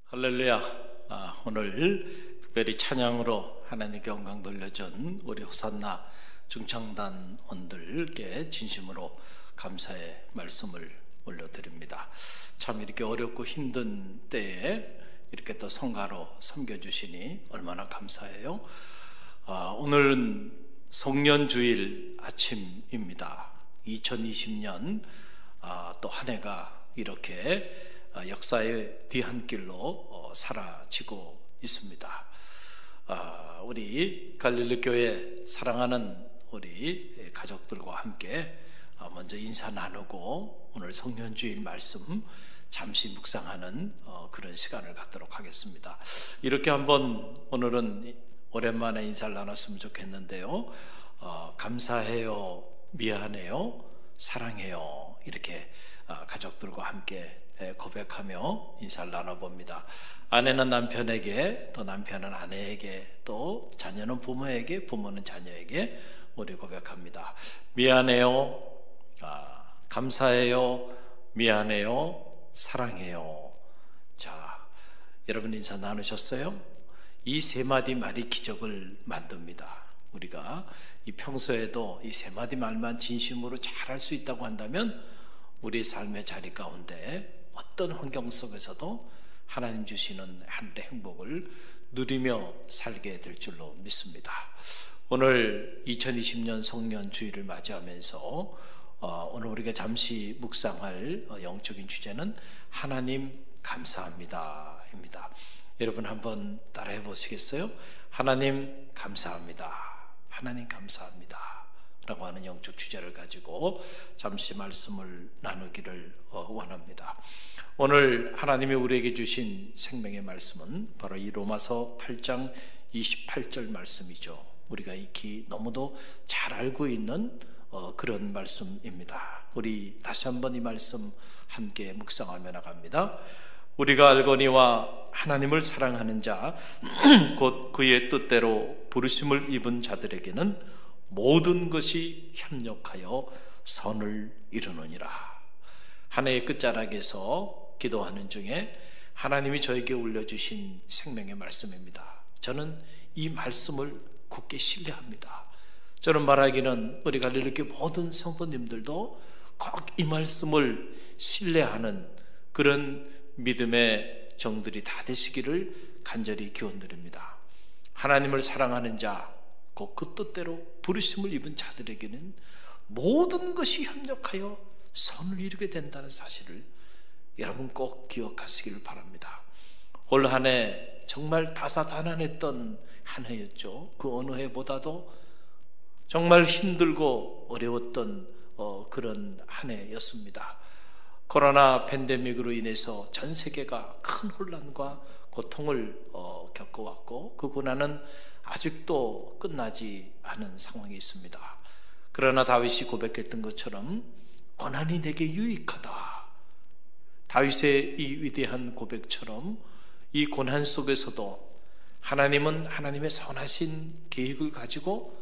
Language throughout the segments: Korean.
할렐루야. 오늘 특별히 찬양으로 하나님께 영광 돌려준 우리 호산나 중창단원들께 진심으로 감사의 말씀을 올려드립니다. 참 이렇게 어렵고 힘든 때에 이렇게 또 성가로 섬겨주시니 얼마나 감사해요. 오늘은 송년주일 아침입니다. 2020년 또 한 해가 이렇게 역사의 뒤안길로 사라지고 있습니다. 우리 갈릴리 교회 사랑하는 우리 가족들과 함께 먼저 인사 나누고 오늘 송년주일 말씀 잠시 묵상하는 그런 시간을 갖도록 하겠습니다. 이렇게 한번 오늘은 오랜만에 인사를 나눴으면 좋겠는데요. 감사해요, 미안해요, 사랑해요, 이렇게 가족들과 함께 고백하며 인사를 나눠봅니다. 아내는 남편에게, 또 남편은 아내에게, 또 자녀는 부모에게, 부모는 자녀에게 우리 고백합니다. 미안해요, 감사해요, 미안해요, 사랑해요. 자, 여러분 인사 나누셨어요? 이 세 마디 말이 기적을 만듭니다. 우리가 이 평소에도 이 세 마디 말만 진심으로 잘할 수 있다고 한다면 우리 삶의 자리 가운데 어떤 환경 속에서도 하나님 주시는 하늘의 행복을 누리며 살게 될 줄로 믿습니다. 오늘 2020년 송년주일을 맞이하면서 오늘 우리가 잠시 묵상할 영적인 주제는 하나님 감사합니다 입니다. 여러분 한번 따라해 보시겠어요? 하나님 감사합니다. 하나님 감사합니다 라고 하는 영적 주제를 가지고 잠시 말씀을 나누기를 원합니다. 오늘 하나님이 우리에게 주신 생명의 말씀은 바로 이 로마서 8장 28절 말씀이죠. 우리가 익히 너무도 잘 알고 있는 그런 말씀입니다. 우리 다시 한번 이 말씀 함께 묵상하며 나갑니다. 우리가 알거니와 하나님을 사랑하는 자 곧 그의 뜻대로 부르심을 입은 자들에게는 모든 것이 협력하여 선을 이루느니라. 한 해의 끝자락에서 기도하는 중에 하나님이 저에게 올려주신 생명의 말씀입니다. 저는 이 말씀을 굳게 신뢰합니다. 저는 말하기는 우리 갈릴리교회 모든 성도님들도 꼭 이 말씀을 신뢰하는 그런 믿음의 정들이 다 되시기를 간절히 기원드립니다. 하나님을 사랑하는 자, 곧 그 뜻대로 부르심을 입은 자들에게는 모든 것이 협력하여 선을 이루게 된다는 사실을 여러분 꼭 기억하시기를 바랍니다. 올 한 해 정말 다사다난했던 한 해였죠. 그 어느 해보다도 정말 힘들고 어려웠던 그런 한 해였습니다. 코로나 팬데믹으로 인해서 전 세계가 큰 혼란과 고통을 겪어왔고 그 고난은 아직도 끝나지 않은 상황이 있습니다. 그러나 다윗이 고백했던 것처럼 고난이 내게 유익하다. 다윗의 이 위대한 고백처럼 이 고난 속에서도 하나님은 하나님의 선하신 계획을 가지고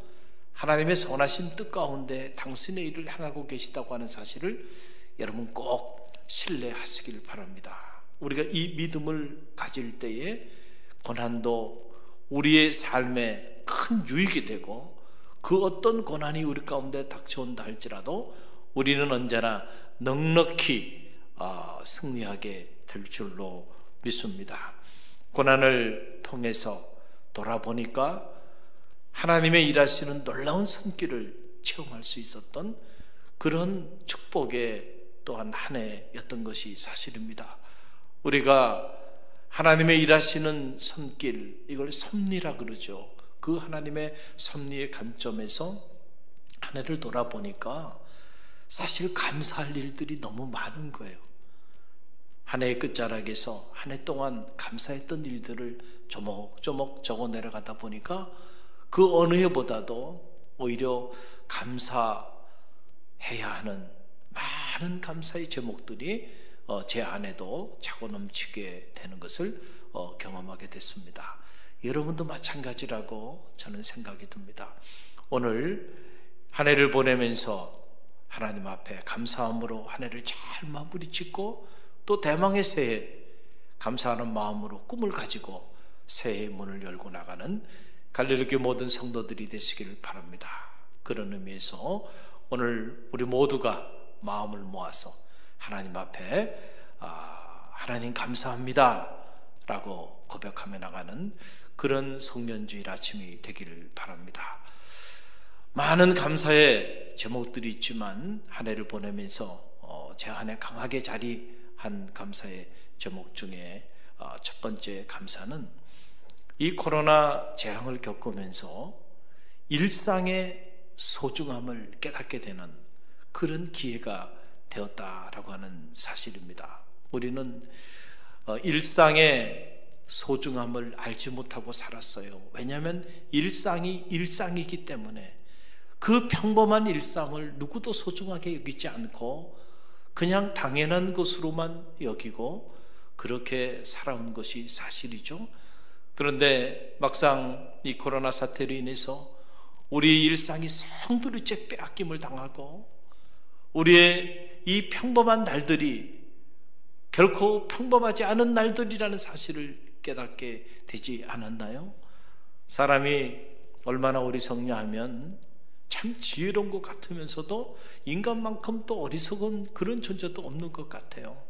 하나님의 선하신 뜻 가운데 당신의 일을 행하고 계시다고 하는 사실을 여러분 꼭 신뢰하시길 바랍니다. 우리가 이 믿음을 가질 때에 고난도 우리의 삶에 큰 유익이 되고 그 어떤 고난이 우리 가운데 닥쳐온다 할지라도 우리는 언제나 넉넉히 승리하게 될 줄로 믿습니다. 고난을 통해서 돌아보니까 하나님의 일하시는 놀라운 손길을 체험할 수 있었던 그런 축복의 또한 한 해였던 것이 사실입니다. 우리가 하나님의 일하시는 손길, 이걸 섭리라 그러죠. 그 하나님의 섭리의 관점에서 한 해를 돌아보니까 사실 감사할 일들이 너무 많은 거예요. 한 해의 끝자락에서 한 해 동안 감사했던 일들을 조목조목 적어 내려가다 보니까 그 어느 해보다도 오히려 감사해야 하는 많은 감사의 제목들이 제 안에도 차고 넘치게 되는 것을 경험하게 됐습니다. 여러분도 마찬가지라고 저는 생각이 듭니다. 오늘 한 해를 보내면서 하나님 앞에 감사함으로 한 해를 잘 마무리 짓고 또 대망의 새해 감사하는 마음으로 꿈을 가지고 새해의 문을 열고 나가는 갈릴리교회 모든 성도들이 되시길 바랍니다. 그런 의미에서 오늘 우리 모두가 마음을 모아서 하나님 앞에 하나님 감사합니다 라고 고백하며 나가는 그런 성년주일 아침이 되기를 바랍니다. 많은 감사의 제목들이 있지만 한 해를 보내면서 제 안에 강하게 자리한 감사의 제목 중에 첫 번째 감사는 이 코로나 재앙을 겪으면서 일상의 소중함을 깨닫게 되는 그런 기회가 되었다라고 하는 사실입니다. 우리는 일상의 소중함을 알지 못하고 살았어요. 왜냐하면 일상이 일상이기 때문에 그 평범한 일상을 누구도 소중하게 여기지 않고 그냥 당연한 것으로만 여기고 그렇게 살아온 것이 사실이죠. 그런데 막상 이 코로나 사태로 인해서 우리의 일상이 성도리째 빼앗김을 당하고 우리의 이 평범한 날들이 결코 평범하지 않은 날들이라는 사실을 깨닫게 되지 않았나요? 사람이 얼마나 어리석냐 하면 참 지혜로운 것 같으면서도 인간만큼 또 어리석은 그런 존재도 없는 것 같아요.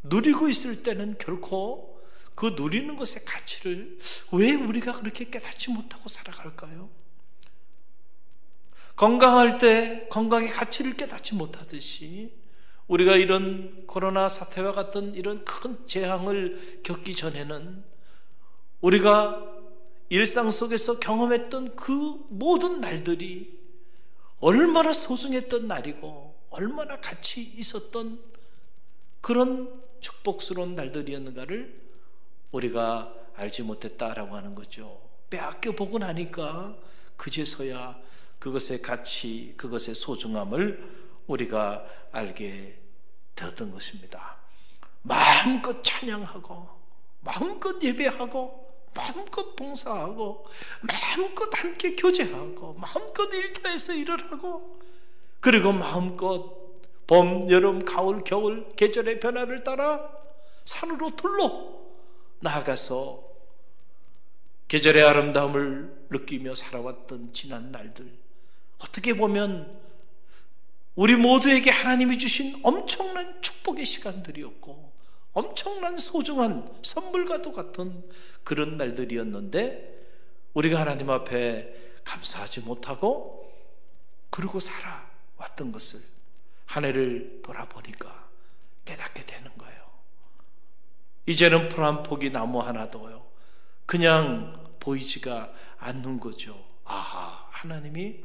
누리고 있을 때는 결코 그 누리는 것의 가치를 왜 우리가 그렇게 깨닫지 못하고 살아갈까요? 건강할 때 건강의 가치를 깨닫지 못하듯이 우리가 이런 코로나 사태와 같은 이런 큰 재앙을 겪기 전에는 우리가 일상 속에서 경험했던 그 모든 날들이 얼마나 소중했던 날이고 얼마나 가치 있었던 그런 축복스러운 날들이었는가를 우리가 알지 못했다라고 하는 거죠. 빼앗겨 보고 나니까 그제서야 그것의 가치, 그것의 소중함을 우리가 알게 되었던 것입니다. 마음껏 찬양하고 마음껏 예배하고 마음껏 봉사하고 마음껏 함께 교제하고 마음껏 일터에서 일을 하고 그리고 마음껏 봄, 여름, 가을, 겨울 계절의 변화를 따라 산으로 둘러 나아가서 계절의 아름다움을 느끼며 살아왔던 지난 날들, 어떻게 보면 우리 모두에게 하나님이 주신 엄청난 축복의 시간들이었고 엄청난 소중한 선물과도 같은 그런 날들이었는데 우리가 하나님 앞에 감사하지 못하고 그러고 살아왔던 것을 한 해를 돌아보니까 깨닫게 되는 거예요. 이제는 풀 한 폭이 나무 하나도요 그냥 보이지가 않는 거죠. 아하, 하나님이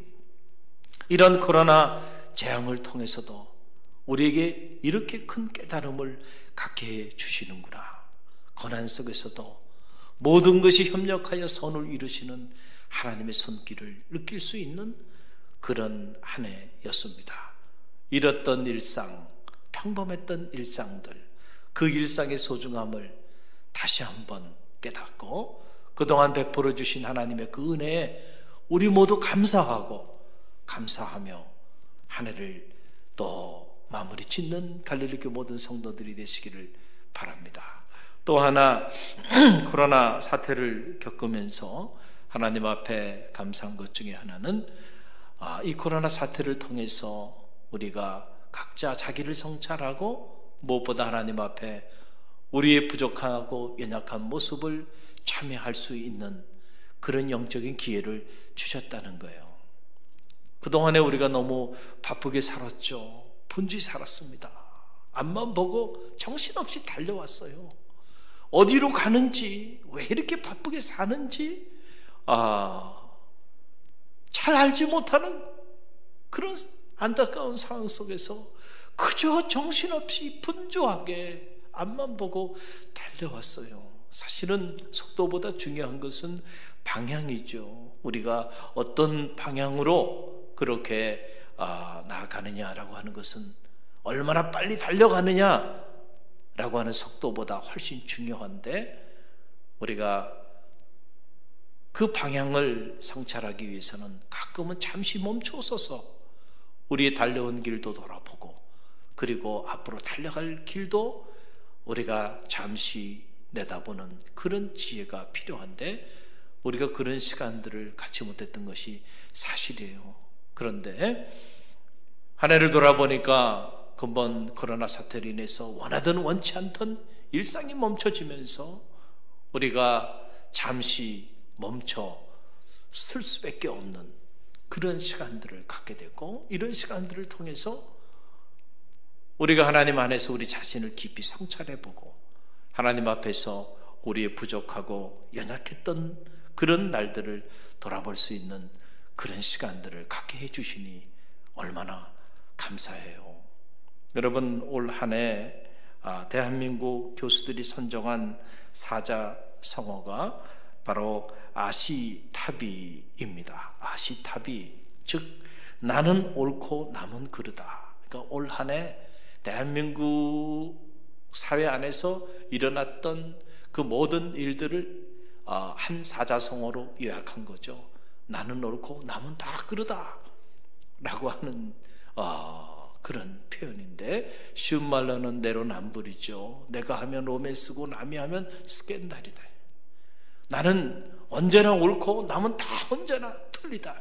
이런 코로나 재앙을 통해서도 우리에게 이렇게 큰 깨달음을 갖게 해 주시는구나. 고난 속에서도 모든 것이 협력하여 선을 이루시는 하나님의 손길을 느낄 수 있는 그런 한 해였습니다. 잃었던 일상, 평범했던 일상들, 그 일상의 소중함을 다시 한번 깨닫고 그동안 베풀어 주신 하나님의 그 은혜에 우리 모두 감사하고 감사하며 한 해를 또 마무리 짓는 갈릴리교회 모든 성도들이 되시기를 바랍니다. 또 하나 코로나 사태를 겪으면서 하나님 앞에 감사한 것 중에 하나는 이 코로나 사태를 통해서 우리가 각자 자기를 성찰하고 무엇보다 하나님 앞에 우리의 부족하고 연약한 모습을 참여할 수 있는 그런 영적인 기회를 주셨다는 거예요. 그동안에 우리가 너무 바쁘게 살았죠. 분주히 살았습니다. 앞만 보고 정신없이 달려왔어요. 어디로 가는지, 왜 이렇게 바쁘게 사는지 잘 알지 못하는 그런 안타까운 상황 속에서 그저 정신없이 분주하게 앞만 보고 달려왔어요. 사실은 속도보다 중요한 것은 방향이죠. 우리가 어떤 방향으로 그렇게 나아가느냐라고 하는 것은 얼마나 빨리 달려가느냐라고 하는 속도보다 훨씬 중요한데 우리가 그 방향을 성찰하기 위해서는 가끔은 잠시 멈춰서서 우리의 달려온 길도 돌아보고 그리고 앞으로 달려갈 길도 우리가 잠시 내다보는 그런 지혜가 필요한데 우리가 그런 시간들을 갖지 못했던 것이 사실이에요. 그런데 한 해를 돌아보니까 근본 코로나 사태로 인해서 원하든 원치 않던 일상이 멈춰지면서 우리가 잠시 멈춰 쓸 수밖에 없는 그런 시간들을 갖게 되고, 이런 시간들을 통해서 우리가 하나님 안에서 우리 자신을 깊이 성찰해보고 하나님 앞에서 우리의 부족하고 연약했던 그런 날들을 돌아볼 수 있는 그런 시간들을 갖게 해주시니 얼마나 감사해요. 여러분, 올 한 해 대한민국 교수들이 선정한 사자성어가 바로 아시타비입니다. 아시타비, 즉 나는 옳고 남은 그르다. 그러니까 올 한 해 대한민국 사회 안에서 일어났던 그 모든 일들을 한 사자성어로 요약한 거죠. 나는 옳고 남은 다 그르다 라고 하는 그런 표현인데, 쉬운 말로는 내로남불이죠. 내가 하면 로맨스고 남이 하면 스캔들이다. 나는 언제나 옳고 남은 다 언제나 틀리다.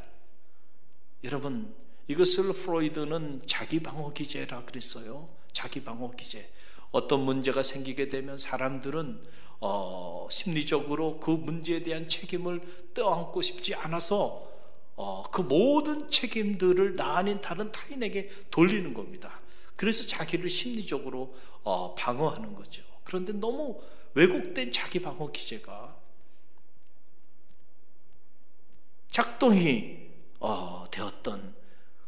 여러분, 이것을 프로이드는 자기방어기제라 그랬어요. 자기방어기제. 어떤 문제가 생기게 되면 사람들은 심리적으로 그 문제에 대한 책임을 떠안고 싶지 않아서 그 모든 책임들을 나 아닌 다른 타인에게 돌리는 겁니다. 그래서 자기를 심리적으로 방어하는 거죠. 그런데 너무 왜곡된 자기방어기제가 작동이 되었던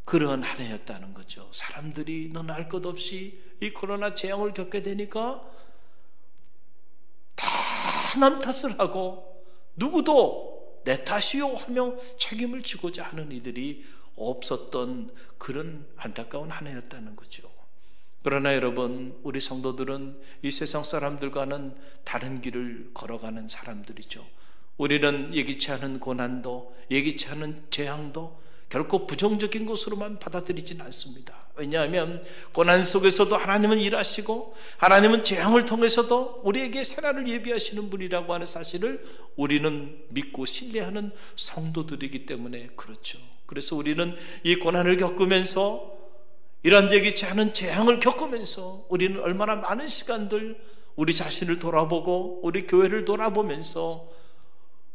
그런 한 해였다는 거죠. 사람들이 너는 알 것 없이 이 코로나 재앙을 겪게 되니까 다 남 탓을 하고 누구도 내 탓이요 하며 책임을 지고자 하는 이들이 없었던 그런 안타까운 한 해였다는 거죠. 그러나 여러분, 우리 성도들은 이 세상 사람들과는 다른 길을 걸어가는 사람들이죠. 우리는 예기치 않은 고난도, 예기치 않은 재앙도 결코 부정적인 것으로만 받아들이진 않습니다. 왜냐하면 고난 속에서도 하나님은 일하시고 하나님은 재앙을 통해서도 우리에게 새날을 예비하시는 분이라고 하는 사실을 우리는 믿고 신뢰하는 성도들이기 때문에 그렇죠. 그래서 우리는 이 고난을 겪으면서, 이런 예기치 않은 재앙을 겪으면서 우리는 얼마나 많은 시간들 우리 자신을 돌아보고 우리 교회를 돌아보면서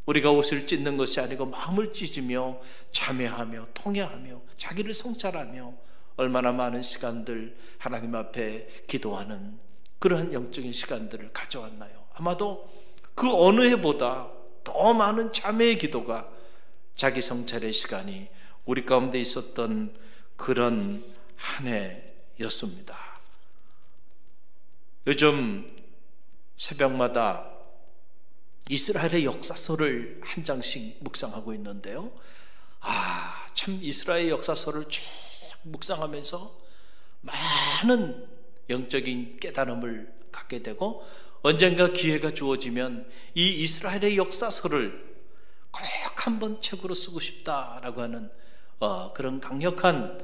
우리가 옷을 찢는 것이 아니고 마음을 찢으며 참회하며 통회하며 자기를 성찰하며 얼마나 많은 시간들 하나님 앞에 기도하는 그러한 영적인 시간들을 가져왔나요? 아마도 그 어느 해보다 더 많은 참회의 기도가, 자기 성찰의 시간이 우리 가운데 있었던 그런 한 해였습니다. 요즘 새벽마다 이스라엘의 역사서를 한 장씩 묵상하고 있는데요. 참 이스라엘 역사서를 쭉 묵상하면서 많은 영적인 깨달음을 갖게 되고, 언젠가 기회가 주어지면 이 이스라엘의 역사서를 꼭 한번 책으로 쓰고 싶다라고 하는 그런 강력한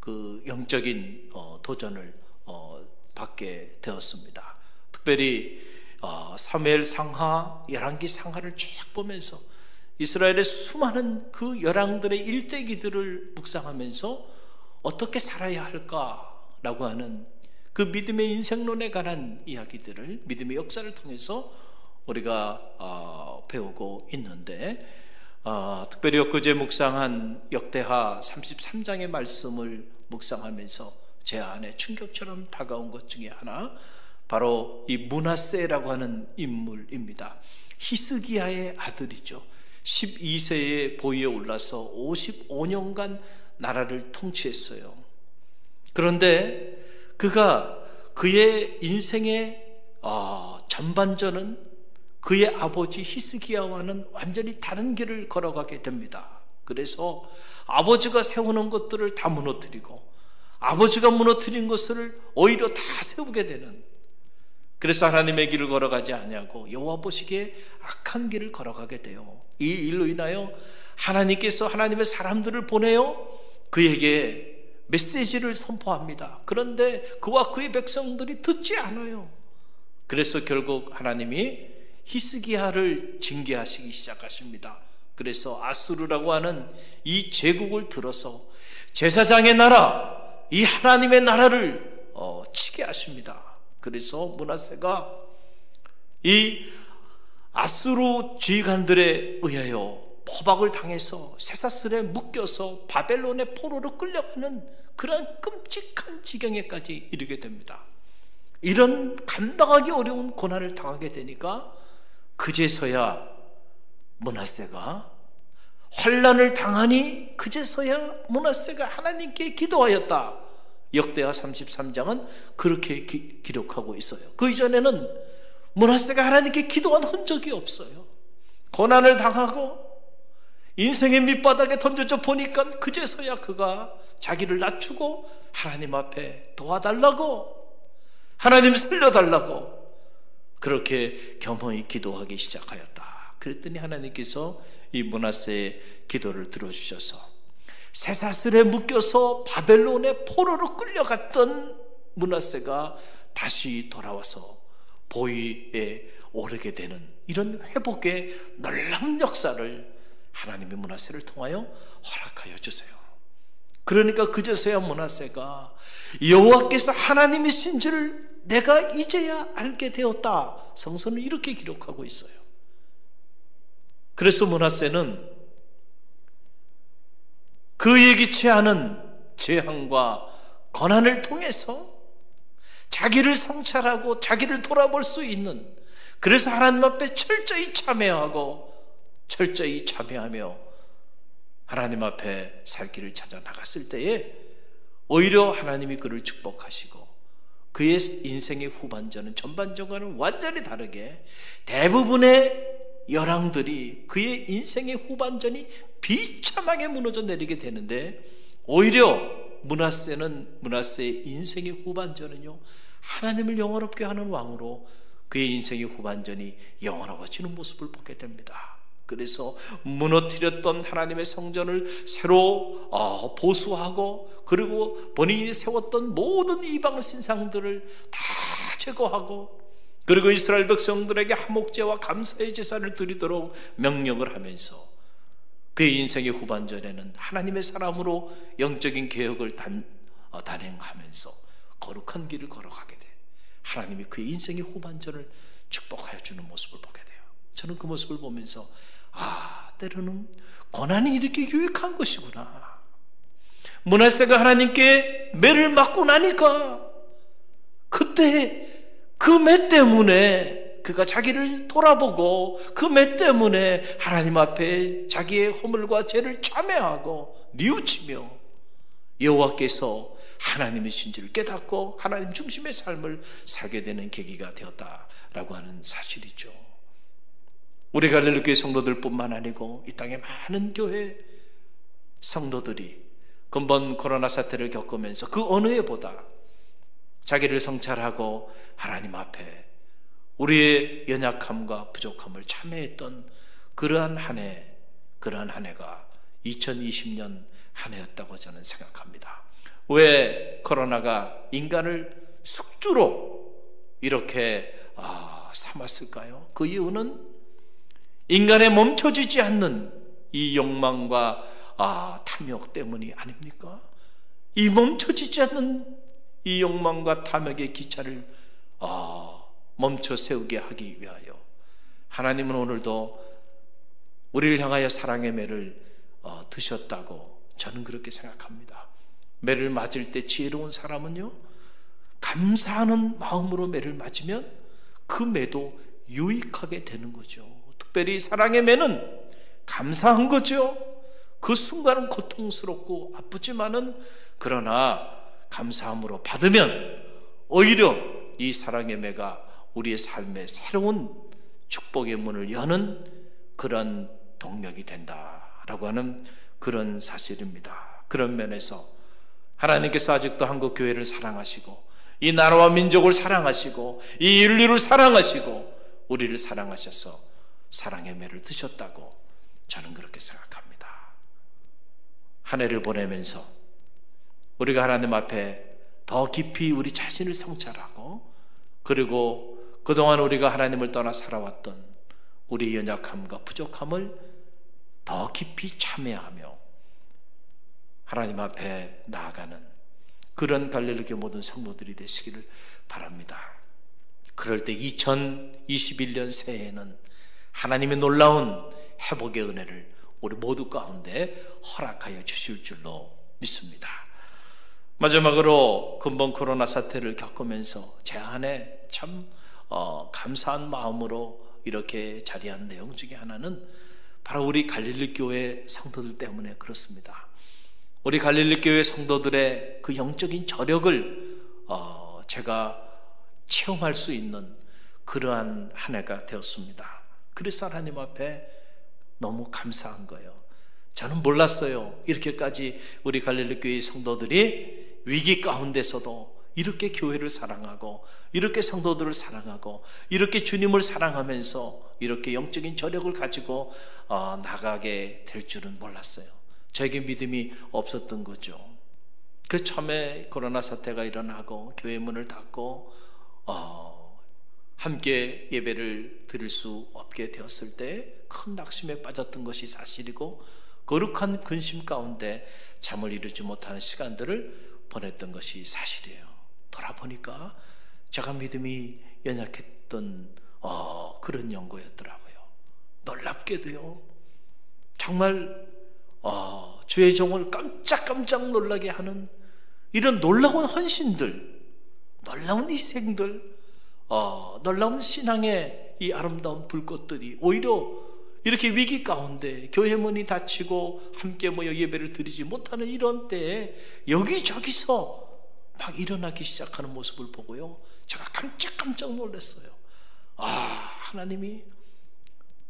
그 영적인 도전을 받게 되었습니다. 특별히 사무엘 상하, 열왕기 상하를 쭉 보면서 이스라엘의 수많은 그 열왕들의 일대기들을 묵상하면서 어떻게 살아야 할까라고 하는 그 믿음의 인생론에 관한 이야기들을 믿음의 역사를 통해서 우리가 배우고 있는데, 특별히 엊그제 묵상한 역대하 33장의 말씀을 묵상하면서 제 안에 충격처럼 다가온 것 중에 하나, 바로 이 므낫세라고 하는 인물입니다. 히스기야의 아들이죠. 12세에 보위에 올라서 55년간 나라를 통치했어요. 그런데 그의 인생의 전반전은 그의 아버지 히스기야와는 완전히 다른 길을 걸어가게 됩니다. 그래서 아버지가 세우는 것들을 다 무너뜨리고 아버지가 무너뜨린 것을 오히려 다 세우게 되는, 그래서 하나님의 길을 걸어가지 아니하고 여호와 보시기에 악한 길을 걸어가게 돼요. 이 일로 인하여 하나님께서 하나님의 사람들을 보내어 그에게 메시지를 선포합니다. 그런데 그와 그의 백성들이 듣지 않아요. 그래서 결국 하나님이 히스기야를 징계하시기 시작하십니다. 그래서 아수르라고 하는 이 제국을 들어서 제사장의 나라, 이 하나님의 나라를 치게 하십니다. 그래서 므낫세가 이 아수르 지휘관들에 의하여 포박을 당해서 쇠사슬에 묶여서 바벨론의 포로로 끌려가는 그런 끔찍한 지경에까지 이르게 됩니다. 이런 감당하기 어려운 고난을 당하게 되니까 그제서야 므낫세가 환난을 당하니 그제서야 므낫세가 하나님께 기도하였다. 역대하 33장은 그렇게 기록하고 있어요. 그 이전에는 므낫세가 하나님께 기도한 흔적이 없어요. 고난을 당하고 인생의 밑바닥에 던져져 보니까 그제서야 그가 자기를 낮추고 하나님 앞에 도와달라고, 하나님 살려달라고 그렇게 겸허히 기도하기 시작하였다. 그랬더니 하나님께서 이 므낫세의 기도를 들어주셔서 쇠사슬에 묶여서 바벨론의 포로로 끌려갔던 므낫세가 다시 돌아와서 보위에 오르게 되는 이런 회복의 놀라운 역사를 하나님이 므낫세를 통하여 허락하여 주세요. 그러니까 그제서야 므낫세가 여호와께서 하나님이신 줄 내가 이제야 알게 되었다. 성서는 이렇게 기록하고 있어요. 그래서 므낫세는 그 예기치 않은 재앙과 고난을 통해서 자기를 성찰하고 자기를 돌아볼 수 있는, 그래서 하나님 앞에 철저히 참여하고 철저히 참여하며 하나님 앞에 살 길을 찾아 나갔을 때에 오히려 하나님이 그를 축복하시고 그의 인생의 후반전은 전반전과는 완전히 다르게 대부분의 열왕들이 그의 인생의 후반전이 비참하게 무너져 내리게 되는데, 오히려 므낫세의 인생의 후반전은요 하나님을 영원롭게 하는 왕으로 그의 인생의 후반전이 영원로워지는 모습을 보게 됩니다. 그래서 무너뜨렸던 하나님의 성전을 새로 보수하고, 그리고 본인이 세웠던 모든 이방 신상들을 다 제거하고, 그리고 이스라엘 백성들에게 화목제와 감사의 제사를 드리도록 명령을 하면서 그의 인생의 후반전에는 하나님의 사람으로 영적인 개혁을 단행하면서 거룩한 길을 걸어가게 돼. 하나님이 그의 인생의 후반전을 축복하여 주는 모습을 보게 돼요. 저는 그 모습을 보면서 때로는 고난이 이렇게 유익한 것이구나. 므낫세가 하나님께 매를 맞고 나니까 그때 그 매 때문에 그가 자기를 돌아보고 그 매 때문에 하나님 앞에 자기의 허물과 죄를 참회하고 뉘우치며 여호와께서 하나님이신 줄을 깨닫고 하나님 중심의 삶을 살게 되는 계기가 되었다라고 하는 사실이죠. 우리 갈릴리교회 성도들뿐만 아니고 이 땅의 많은 교회 성도들이 근본 코로나 사태를 겪으면서 그 어느 해보다 자기를 성찰하고 하나님 앞에 우리의 연약함과 부족함을 참회했던 그러한 한 해가 2020년 한 해였다고 저는 생각합니다. 왜 코로나가 인간을 숙주로 이렇게 삼았을까요? 그 이유는 인간의 멈춰지지 않는 이 욕망과 탐욕 때문이 아닙니까? 이 멈춰지지 않는 이 욕망과 탐욕의 기차를 멈춰 세우게 하기 위하여 하나님은 오늘도 우리를 향하여 사랑의 매를 드셨다고 저는 그렇게 생각합니다. 매를 맞을 때 지혜로운 사람은요, 감사하는 마음으로 매를 맞으면 그 매도 유익하게 되는 거죠. 특별히 사랑의 매는 감사한 거죠. 그 순간은 고통스럽고 아프지만은 그러나 감사함으로 받으면 오히려 이 사랑의 매가 우리의 삶에 새로운 축복의 문을 여는 그런 동력이 된다라고 하는 그런 사실입니다. 그런 면에서 하나님께서 아직도 한국 교회를 사랑하시고 이 나라와 민족을 사랑하시고 이 인류를 사랑하시고 우리를 사랑하셔서 사랑의 매를 드셨다고 저는 그렇게 생각합니다. 한 해를 보내면서 우리가 하나님 앞에 더 깊이 우리 자신을 성찰하고, 그리고 그동안 우리가 하나님을 떠나 살아왔던 우리의 연약함과 부족함을 더 깊이 참회하며 하나님 앞에 나아가는 그런 갈릴리교 모든 성도들이 되시기를 바랍니다. 그럴 때 2021년 새해에는 하나님의 놀라운 회복의 은혜를 우리 모두 가운데 허락하여 주실 줄로 믿습니다. 마지막으로 근본 코로나 사태를 겪으면서 제 안에 참 감사한 마음으로 이렇게 자리한 내용 중에 하나는 바로 우리 갈릴리 교회 성도들 때문에 그렇습니다. 우리 갈릴리 교회 성도들의 그 영적인 저력을 제가 체험할 수 있는 그러한 한 해가 되었습니다. 그래서 하나님 앞에 너무 감사한 거예요. 저는 몰랐어요. 이렇게까지 우리 갈릴리 교회 성도들이 위기 가운데서도 이렇게 교회를 사랑하고, 이렇게 성도들을 사랑하고, 이렇게 주님을 사랑하면서 이렇게 영적인 저력을 가지고 나가게 될 줄은 몰랐어요. 저에게 믿음이 없었던 거죠. 그 처음에 코로나 사태가 일어나고 교회 문을 닫고 함께 예배를 드릴 수 없게 되었을 때 큰 낙심에 빠졌던 것이 사실이고, 거룩한 근심 가운데 잠을 이루지 못하는 시간들을 보냈던 것이 사실이에요. 돌아보니까 제가 믿음이 연약했던 그런 연고였더라고요. 놀랍게도요, 정말 주의 종을 깜짝깜짝 놀라게 하는 이런 놀라운 헌신들, 놀라운 희생들, 놀라운 신앙의 이 아름다운 불꽃들이 오히려 이렇게 위기 가운데 교회 문이 닫히고 함께 모여 예배를 드리지 못하는 이런 때에 여기저기서 막 일어나기 시작하는 모습을 보고요, 제가 깜짝 놀랐어요. 하나님이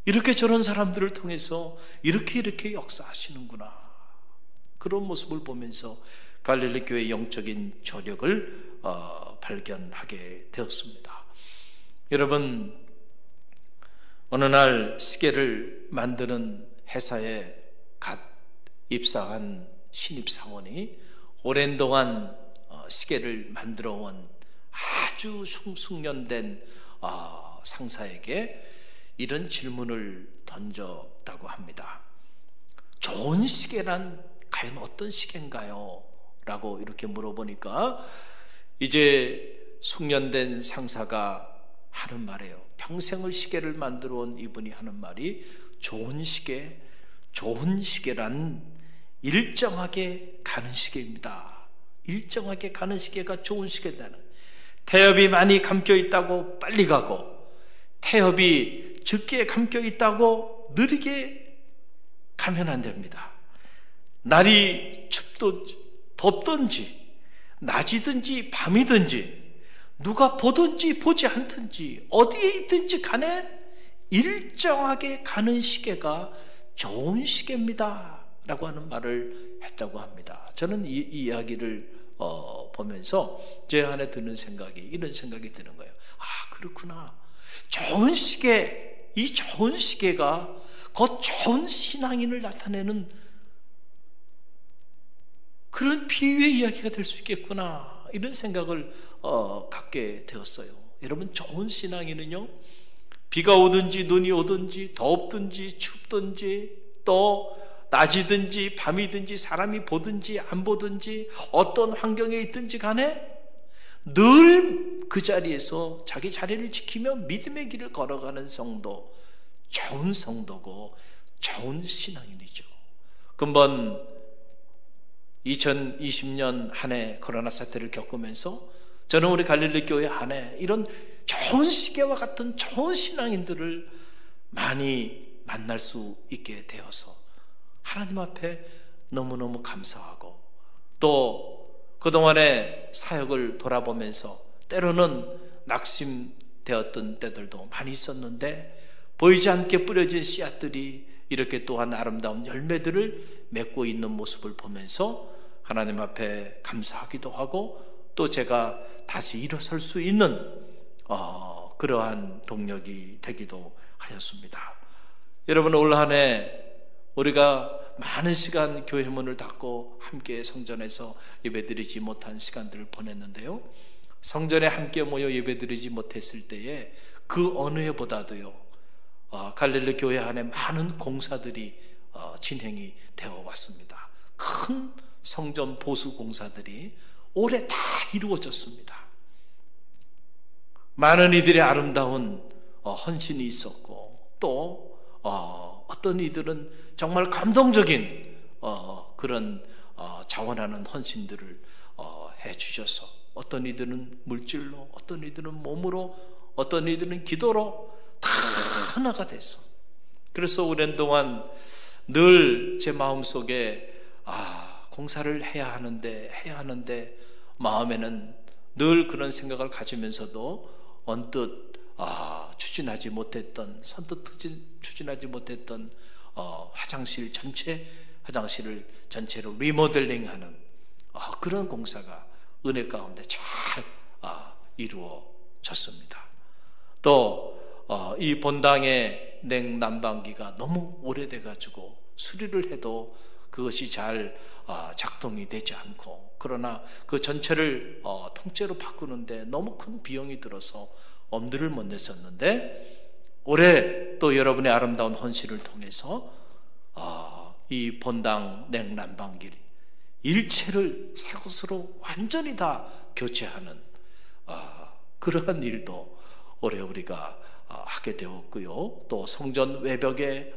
이렇게 저런 사람들을 통해서 이렇게 역사하시는구나. 그런 모습을 보면서 갈릴리 교회의 영적인 저력을 발견하게 되었습니다. 여러분, 어느 날 시계를 만드는 회사에 갓 입사한 신입사원이 오랜 동안 시계를 만들어 온 아주 숙련된 상사에게 이런 질문을 던졌다고 합니다. 좋은 시계란 과연 어떤 시계인가요? 라고 이렇게 물어보니까 이제 숙련된 상사가 하는 말이에요. 평생을 시계를 만들어 온 이분이 하는 말이, 좋은 시계란 일정하게 가는 시계입니다. 일정하게 가는 시계가 좋은 시계다는. 태엽이 많이 감겨 있다고 빨리 가고, 태엽이 적게 감겨 있다고 느리게 가면 안 됩니다. 날이 덥든지 낮이든지 밤이든지 누가 보든지 보지 않든지 어디에 있든지 간에 일정하게 가는 시계가 좋은 시계입니다 라고 하는 말을 했다고 합니다. 저는 이 이야기를 보면서 제 안에 드는 생각이, 이런 생각이 드는 거예요. 그렇구나. 좋은 시계, 이 좋은 시계가 그 좋은 신앙인을 나타내는 그런 비유의 이야기가 될 수 있겠구나, 이런 생각을 갖게 되었어요. 여러분, 좋은 신앙인은요, 비가 오든지 눈이 오든지 덥든지 춥든지 또 낮이든지 밤이든지 사람이 보든지 안 보든지 어떤 환경에 있든지 간에 늘 그 자리에서 자기 자리를 지키며 믿음의 길을 걸어가는 성도, 좋은 성도고 좋은 신앙인이죠. 근본 2020년 한 해 코로나 사태를 겪으면서 저는 우리 갈릴리 교회 안에 이런 좋은 시계와 같은 좋은 신앙인들을 많이 만날 수 있게 되어서 하나님 앞에 너무너무 감사하고, 또 그동안의 사역을 돌아보면서 때로는 낙심되었던 때들도 많이 있었는데, 보이지 않게 뿌려진 씨앗들이 이렇게 또한 아름다운 열매들을 맺고 있는 모습을 보면서 하나님 앞에 감사하기도 하고, 또 제가 다시 일어설 수 있는 그러한 동력이 되기도 하였습니다. 여러분, 올 한 해 우리가 많은 시간 교회 문을 닫고 함께 성전에서 예배드리지 못한 시간들을 보냈는데요, 성전에 함께 모여 예배드리지 못했을 때에 그 어느 해보다도요 갈릴리 교회 안에 많은 공사들이 진행이 되어 왔습니다. 큰 성전 보수 공사들이 올해 다 이루어졌습니다. 많은 이들의 아름다운 헌신이 있었고, 또 어떤 이들은 정말 감동적인 그런 자원하는 헌신들을 해주셔서, 어떤 이들은 물질로, 어떤 이들은 몸으로, 어떤 이들은 기도로 다 하나가 됐어. 그래서 오랜 동안 늘 제 마음속에 공사를 해야 하는데 마음에는 늘 그런 생각을 가지면서도 언뜻 추진하지 못했던, 선뜻 추진하지 못했던 화장실을 전체로 리모델링하는 그런 공사가 은혜 가운데 잘 이루어졌습니다. 또 이 본당의 냉난방기가 너무 오래돼 가지고 수리를 해도 그것이 잘 작동이 되지 않고, 그러나 그 전체를 통째로 바꾸는데 너무 큰 비용이 들어서 엄두를 못 냈었는데, 올해 또 여러분의 아름다운 헌신을 통해서 이 본당 냉난방기 일체를 새 것으로 완전히 다 교체하는 그러한 일도 올해 우리가 하게 되었고요. 또 성전 외벽의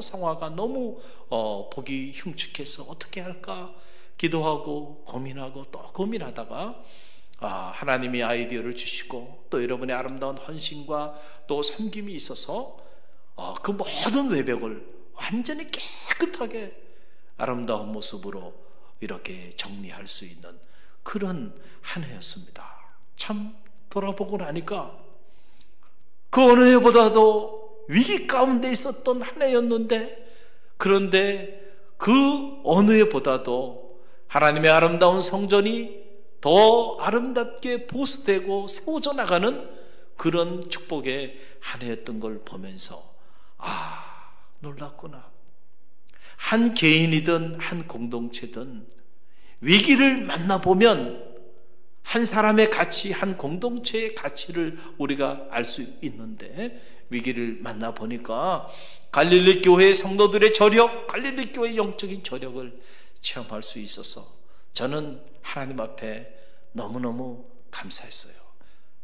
성화가 너무 보기 흉측해서 어떻게 할까 기도하고 고민하고 또 고민하다가 하나님이 아이디어를 주시고, 또 여러분의 아름다운 헌신과 또 섬김이 있어서 그 모든 외벽을 완전히 깨끗하게 아름다운 모습으로 이렇게 정리할 수 있는 그런 한 해였습니다. 참 돌아보고 나니까 그 어느 해보다도 위기 가운데 있었던 한 해였는데, 그런데 그 어느 해보다도 하나님의 아름다운 성전이 더 아름답게 보수되고 세워져 나가는 그런 축복의 한 해였던 걸 보면서 놀랐구나. 한 개인이든 한 공동체든 위기를 만나보면 한 사람의 가치, 한 공동체의 가치를 우리가 알 수 있는데, 위기를 만나보니까 갈릴리 교회의 성도들의 저력, 갈릴리 교회의 영적인 저력을 체험할 수 있어서 저는 하나님 앞에 너무너무 감사했어요.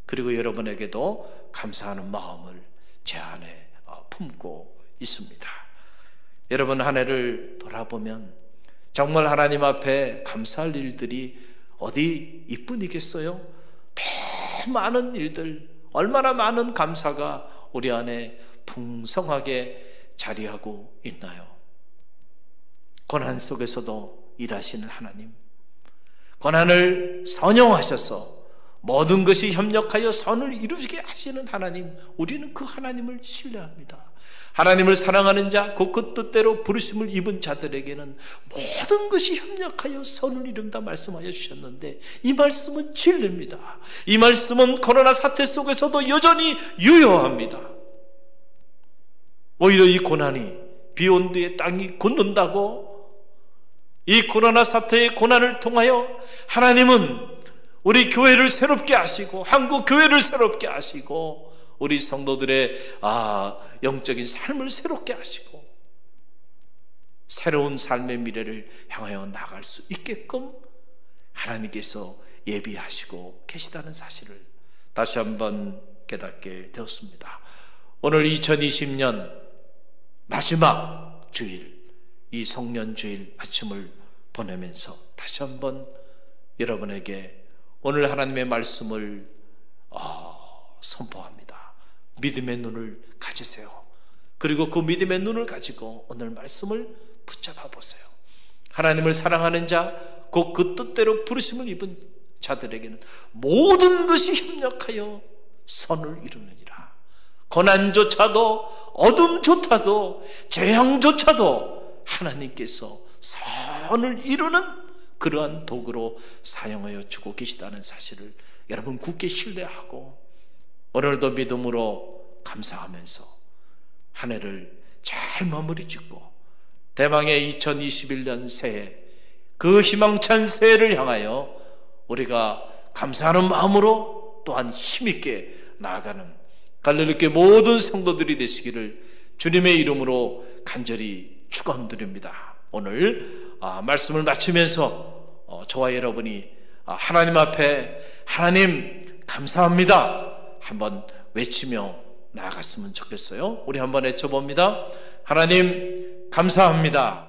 그리고 여러분에게도 감사하는 마음을 제 안에 품고 있습니다. 여러분 한 해를 돌아보면 정말 하나님 앞에 감사할 일들이 어디 이뿐이겠어요? 많은 일들, 얼마나 많은 감사가 우리 안에 풍성하게 자리하고 있나요? 고난 속에서도 일하시는 하나님, 고난을 선용하셔서 모든 것이 협력하여 선을 이루게 하시는 하나님, 우리는 그 하나님을 신뢰합니다. 하나님을 사랑하는 자, 곧 그 뜻대로 부르심을 입은 자들에게는 모든 것이 협력하여 선을 이룬다 말씀하여 주셨는데, 이 말씀은 진리입니다. 이 말씀은 코로나 사태 속에서도 여전히 유효합니다. 오히려 이 고난이 비온 뒤에 땅이 굳는다고, 이 코로나 사태의 고난을 통하여 하나님은 우리 교회를 새롭게 하시고, 한국 교회를 새롭게 하시고, 우리 성도들의 영적인 삶을 새롭게 하시고 새로운 삶의 미래를 향하여 나갈 수 있게끔 하나님께서 예비하시고 계시다는 사실을 다시 한번 깨닫게 되었습니다. 오늘 2020년 마지막 주일, 이 송년주일 아침을 보내면서 다시 한번 여러분에게 오늘 하나님의 말씀을 선포합니다. 믿음의 눈을 가지세요. 그리고 그 믿음의 눈을 가지고 오늘 말씀을 붙잡아 보세요. 하나님을 사랑하는 자, 곧 그 뜻대로 부르심을 입은 자들에게는 모든 것이 협력하여 선을 이루느니라. 고난조차도, 어둠조차도, 재앙조차도 하나님께서 선을 이루는 그러한 도구로 사용하여 주고 계시다는 사실을 여러분 굳게 신뢰하고, 오늘도 믿음으로 감사하면서 한 해를 잘 마무리 짓고 대망의 2021년 새해, 그 희망찬 새해를 향하여 우리가 감사하는 마음으로 또한 힘있게 나아가는 갈릴리교회 모든 성도들이 되시기를 주님의 이름으로 간절히 축원드립니다. 오늘 말씀을 마치면서 저와 여러분이 하나님 앞에 하나님 감사합니다 한번 외치며 나아갔으면 좋겠어요. 우리 한번 외쳐봅니다. 하나님 감사합니다.